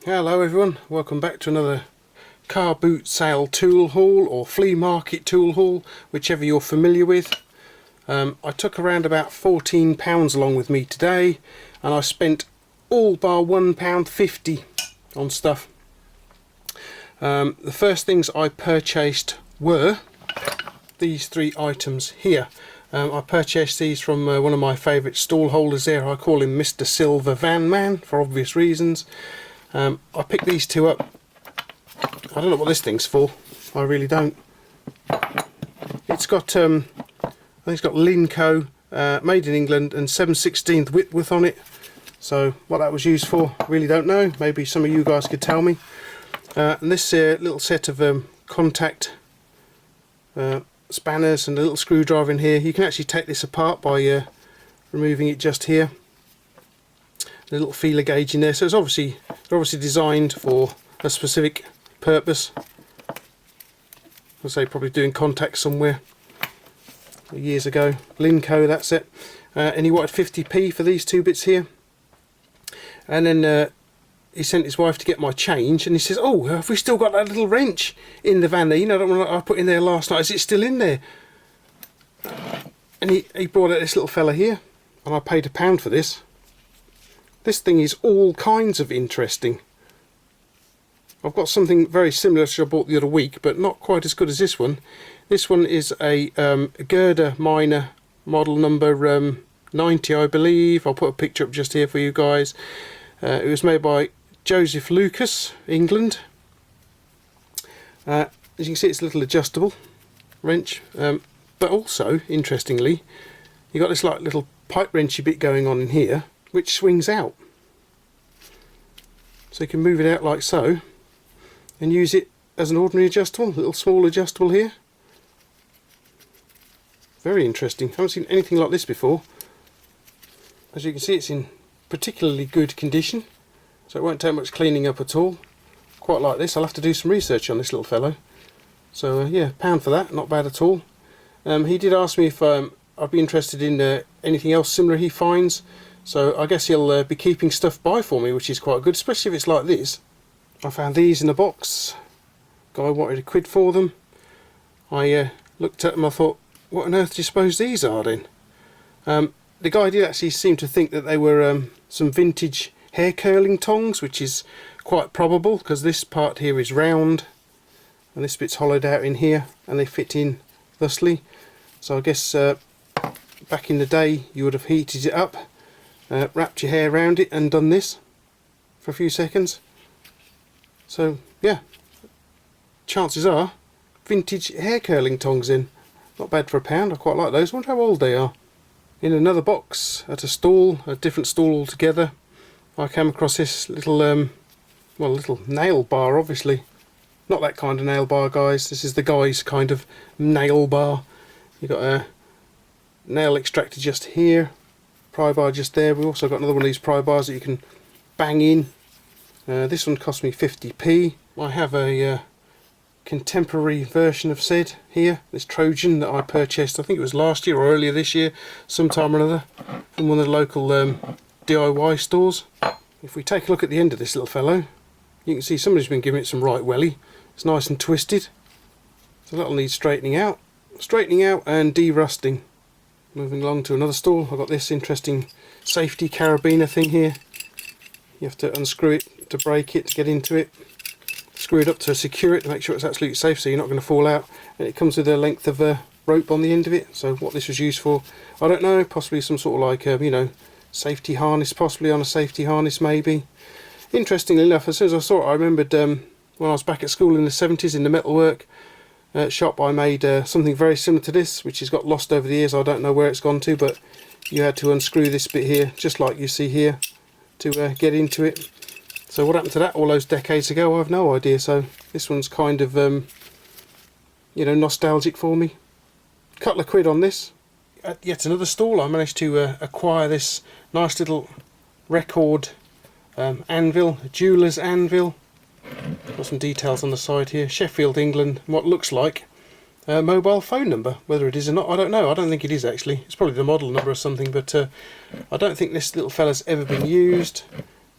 Hello everyone, welcome back to another car boot sale tool haul or flea market tool haul, whichever you're familiar with. I took around about £14 along with me today, and I spent all bar £1.50 on stuff. The first things I purchased were these three items here. I purchased these from one of my favourite stall holders there. I call him Mr Silvervanman for obvious reasons. I picked these two up. I don't know what this thing's for. I really don't. It's got I think it's got Linco, made in England, and 7/16 Whitworth on it. So what that was used for, really don't know. Maybe some of you guys could tell me. And this little set of contact spanners and a little screwdriver in here. You can actually take this apart by removing it just here. A little feeler gauge in there, so it's obviously designed for a specific purpose. I'd say probably doing contacts somewhere years ago. Linco, that's it. And he wanted 50p for these two bits here. And then he sent his wife to get my change, and he says, "Oh, have we still got that little wrench in the van there? You know, that one I put in there last night. Is it still in there?" And he brought out this little fella here, and I paid £1 for this. This thing is all kinds of interesting. I've got something very similar to I bought the other week, but not quite as good as this one. This one is a girder miner, model number 90, I believe. I'll put a picture up just here for you guys. It was made by Joseph Lucas, England. As you can see, it's a little adjustable wrench, but also, interestingly, you've got this like little pipe wrenchy bit going on in here, which swings out. So you can move it out like so and use it as an ordinary adjustable, little small adjustable here. Very interesting. I haven't seen anything like this before. As you can see, it's in particularly good condition, so it won't take much cleaning up at all. Quite like this. I'll have to do some research on this little fellow. So yeah, £1 for that, not bad at all. He did ask me if I'd be interested in anything else similar he finds. So I guess he'll be keeping stuff by for me, which is quite good, especially if it's like this. I found these in a box. Guy wanted £1 for them. I looked at them, I thought, what on earth do you suppose these are then? The guy did actually seem to think that they were some vintage hair curling tongs, which is quite probable, because this part here is round and this bit's hollowed out in here, and they fit in thusly. So I guess back in the day you would have heated it up, wrapped your hair around it and done this for a few seconds. So yeah, chances are vintage hair curling tongs in. Not bad for £1. I quite like those. I wonder how old they are. In another box at a stall, a different stall altogether, I came across this little well, little nail bar. Obviously not that kind of nail bar, guys. This is the guy's kind of nail bar. You've got a nail extractor just here, pry bar just there. We've also got another one of these pry bars that you can bang in. This one cost me 50p. I have a contemporary version of said here, this Trojan that I purchased, I think it was last year or earlier this year, sometime or another, from one of the local DIY stores. If we take a look at the end of this little fellow, you can see somebody's been giving it some right welly. It's nice and twisted, so that'll need straightening out and de-rusting. Moving along to another stall, I've got this interesting safety carabiner thing here. You have to unscrew it to break it, to get into it. Screw it up to secure it to make sure it's absolutely safe, so you're not going to fall out. And it comes with a length of rope on the end of it. So what this was used for, I don't know. Possibly some sort of like you know, safety harness, possibly on a safety harness maybe. Interestingly enough, as soon as I saw it, I remembered when I was back at school in the 70s in the metalwork shop, I made something very similar to this, which has got lost over the years. I don't know where it's gone to, but you had to unscrew this bit here, just like you see here, to get into it. So what happened to that all those decades ago, I have no idea. So this one's kind of you know, nostalgic for me. Couple of quid on this. At yet another stall, I managed to acquire this nice little record anvil, a jeweller's anvil. Got some details on the side here. Sheffield, England. What looks like a mobile phone number. Whether it is or not, I don't know. I don't think it is actually. It's probably the model number or something, but I don't think this little fella's ever been used.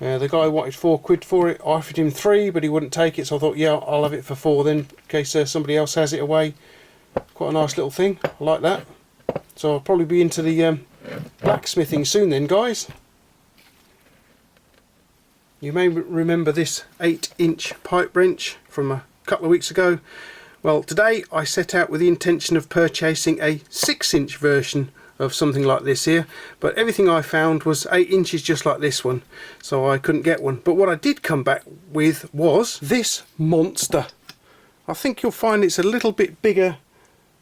The guy wanted £4 for it. I offered him 3, but he wouldn't take it, so I thought, yeah, I'll have it for 4 then, in case somebody else has it away. Quite a nice little thing, I like that. So I'll probably be into the blacksmithing soon then, guys. You may remember this 8-inch pipe wrench from a couple of weeks ago. Well, today I set out with the intention of purchasing a 6-inch version of something like this here, but everything I found was 8 inches just like this one, so I couldn't get one. But what I did come back with was this monster. I think you'll find it's a little bit bigger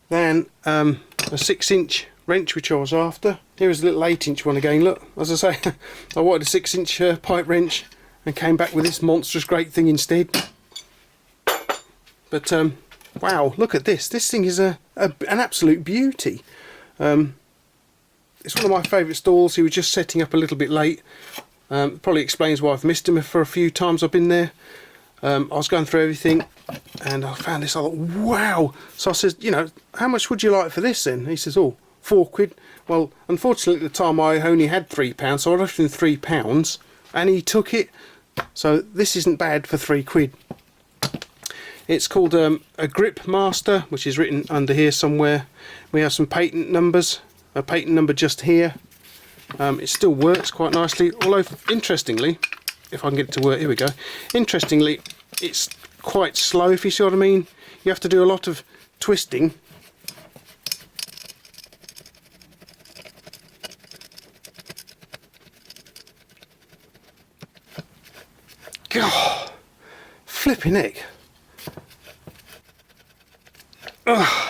than a 6-inch wrench which I was after. Here's a little 8-inch one again. Look, as I say, I wanted a 6-inch pipe wrench and came back with this monstrous great thing instead. But wow, look at this. This thing is an absolute beauty. It's one of my favourite stalls. He was just setting up a little bit late. Probably explains why I've missed him for a few times I've been there. I was going through everything and I found this. I thought, wow. So I said, you know, how much would you like for this then? He says, oh, £4. Well, unfortunately at the time I only had £3, so I offered him £3 and he took it. So this isn't bad for £3. It's called a Grip Master, which is written under here somewhere. We have some patent numbers. A patent number just here. It still works quite nicely, although interestingly, if I can get it to work, here we go. Interestingly, it's quite slow, if you see what I mean. You have to do a lot of twisting. God, flipping heck. Ugh.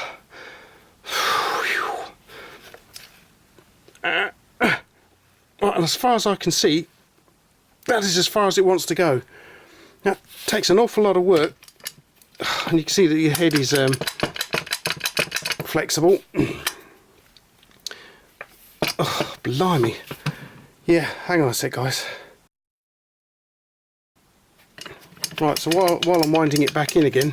Right, and as far as I can see, that is as far as it wants to go. Now, it takes an awful lot of work, and you can see that your head is flexible. Oh, blimey. Yeah, hang on a sec, guys. Right, so while I'm winding it back in again,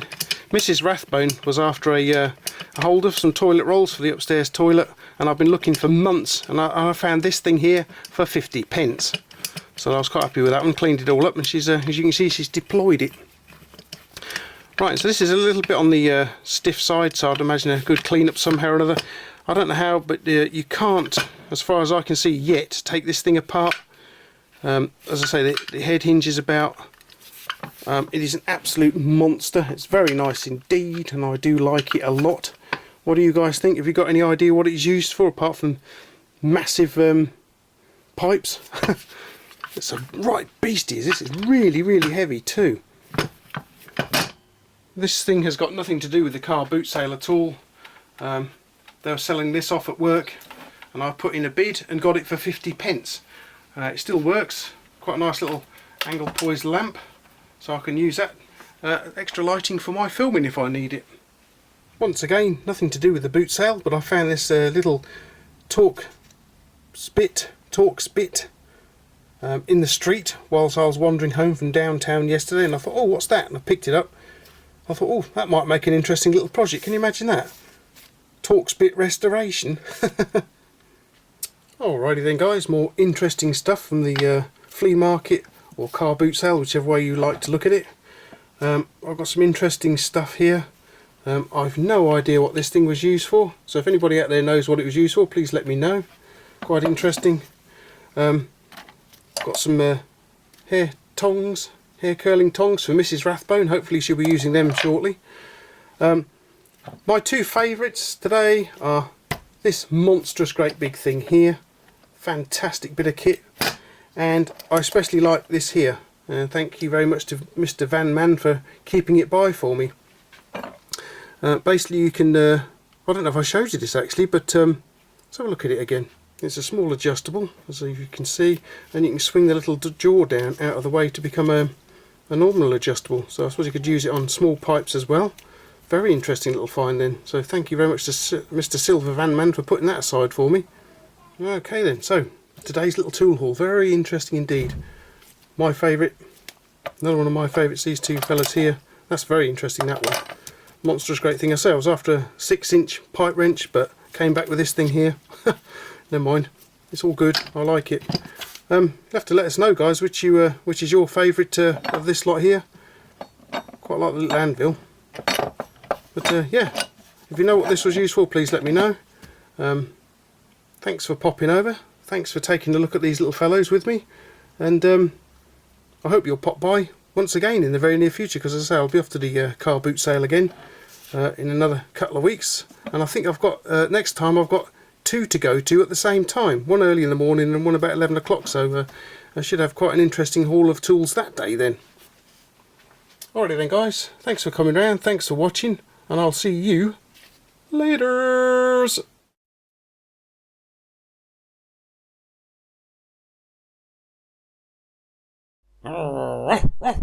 Mrs Rathbone was after a holder, some toilet rolls for the upstairs toilet, and I've been looking for months, and I found this thing here for 50p. So I was quite happy with that one. Cleaned it all up, and she's, as you can see, she's deployed it. Right, so this is a little bit on the stiff side, so I'd imagine a good clean up somehow or another. I don't know how, but you can't, as far as I can see yet, take this thing apart. As I say, the head hinge is about. It is an absolute monster. It's very nice indeed, and I do like it a lot. What do you guys think? Have you got any idea what it's used for, apart from massive pipes? It's a right beastie. This is really, really heavy too. This thing has got nothing to do with the car boot sale at all. They were selling this off at work, and I put in a bid and got it for 50p. It still works. Quite a nice little angle poised lamp, so I can use that extra lighting for my filming if I need it. Once again, nothing to do with the boot sale, but I found this little torque spit in the street whilst I was wandering home from downtown yesterday, and I thought, oh, what's that? And I picked it up. I thought, oh, that might make an interesting little project. Can you imagine that? Torque spit restoration. Alrighty then, guys, more interesting stuff from the flea market or car boot sale, whichever way you like to look at it. I've got some interesting stuff here. I've no idea what this thing was used for, so if anybody out there knows what it was used for, please let me know. Quite interesting. Got some hair curling tongs for Mrs Rathbone. Hopefully she'll be using them shortly. My two favourites today are this monstrous great big thing here. Fantastic bit of kit. And I especially like this here. Thank you very much to Mr Vanman for keeping it by for me. Basically you can, I don't know if I showed you this actually, but let's have a look at it again. It's a small adjustable, as you can see, and you can swing the little jaw down out of the way to become a normal adjustable. So I suppose you could use it on small pipes as well. Very interesting little find then. So thank you very much to Mr Silvervanman for putting that aside for me. Okay then, so today's little tool haul, very interesting indeed. My favourite, another one of my favourites, these two fellas here. That's very interesting, that one. Monstrous great thing. I say I was after a 6-inch pipe wrench, but came back with this thing here. Never mind, it's all good, I like it. You'll have to let us know, guys, which is your favourite of this lot here. Quite like the little anvil. But yeah, if you know what this was used for, please let me know. Thanks for popping over. Thanks for taking a look at these little fellows with me. And I hope you'll pop by once again in the very near future, because as I say, I'll be off to the car boot sale again in another couple of weeks. And I think I've got, next time I've got 2 to go to at the same time. One early in the morning and one about 11 o'clock. So I should have quite an interesting haul of tools that day then. Alrighty then, guys. Thanks for coming round. Thanks for watching. And I'll see you laters. Ruff, ruff.